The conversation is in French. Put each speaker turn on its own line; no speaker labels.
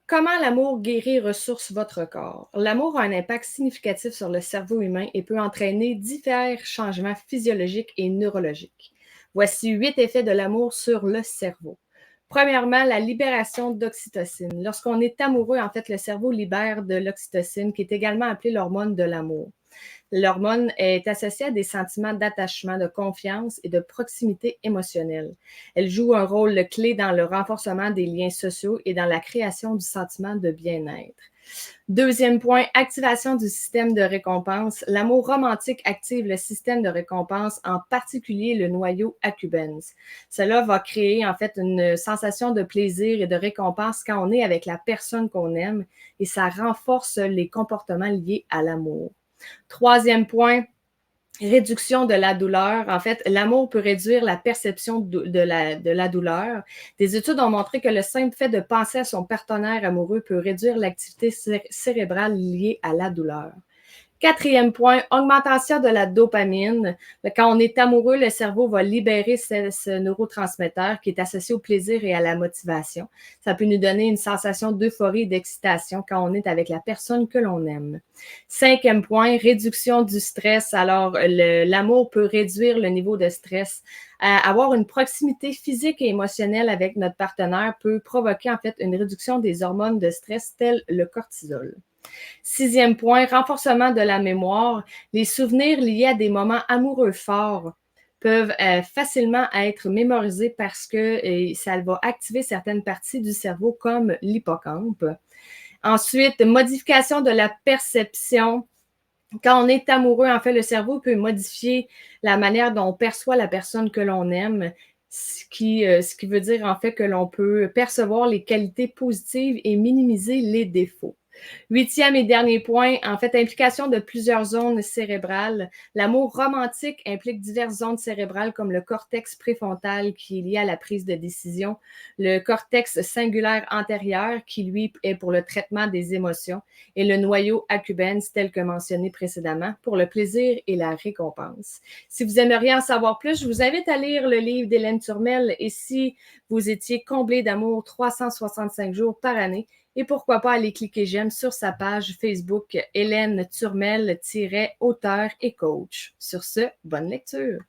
Comment l'amour guérit et ressource votre corps? L'amour a un impact significatif sur le cerveau humain et peut entraîner divers changements physiologiques et neurologiques. Voici 8 effets de l'amour sur le cerveau. Premièrement, la libération d'oxytocine. Lorsqu'on est amoureux, en fait, le cerveau libère de l'oxytocine, qui est également appelée l'hormone de l'amour. L'hormone est associée à des sentiments d'attachement, de confiance et de proximité émotionnelle. Elle joue un rôle clé dans le renforcement des liens sociaux et dans la création du sentiment de bien-être. Deuxième point, activation du système de récompense. L'amour romantique active le système de récompense, en particulier le noyau accumbens. Cela va créer en fait une sensation de plaisir et de récompense quand on est avec la personne qu'on aime et ça renforce les comportements liés à l'amour. Troisième point, réduction de la douleur. En fait, l'amour peut réduire la perception de la douleur. Des études ont montré que le simple fait de penser à son partenaire amoureux peut réduire l'activité cérébrale liée à la douleur. Quatrième point, augmentation de la dopamine. Quand on est amoureux, le cerveau va libérer ce neurotransmetteur qui est associé au plaisir et à la motivation. Ça peut nous donner une sensation d'euphorie et d'excitation quand on est avec la personne que l'on aime. Cinquième point, réduction du stress. Alors, l'amour peut réduire le niveau de stress. Avoir une proximité physique et émotionnelle avec notre partenaire peut provoquer en fait une réduction des hormones de stress telles le cortisol. Sixième point, renforcement de la mémoire. Les souvenirs liés à des moments amoureux forts peuvent facilement être mémorisés parce que ça va activer certaines parties du cerveau comme l'hippocampe. Ensuite, modification de la perception. Quand on est amoureux, en fait, le cerveau peut modifier la manière dont on perçoit la personne que l'on aime, ce qui veut dire en fait que l'on peut percevoir les qualités positives et minimiser les défauts. Huitième et dernier point, en fait, implication de plusieurs zones cérébrales. L'amour romantique implique diverses zones cérébrales comme le cortex préfrontal qui est lié à la prise de décision, le cortex singulaire antérieur qui, lui, est pour le traitement des émotions et le noyau accumbens tel que mentionné précédemment pour le plaisir et la récompense. Si vous aimeriez en savoir plus, je vous invite à lire le livre d'Hélène Turmel et si vous étiez comblé d'amour 365 jours par année, et pourquoi pas aller cliquer j'aime sur sa page Facebook Hélène Turmel-auteur et coach. Sur ce, bonne lecture!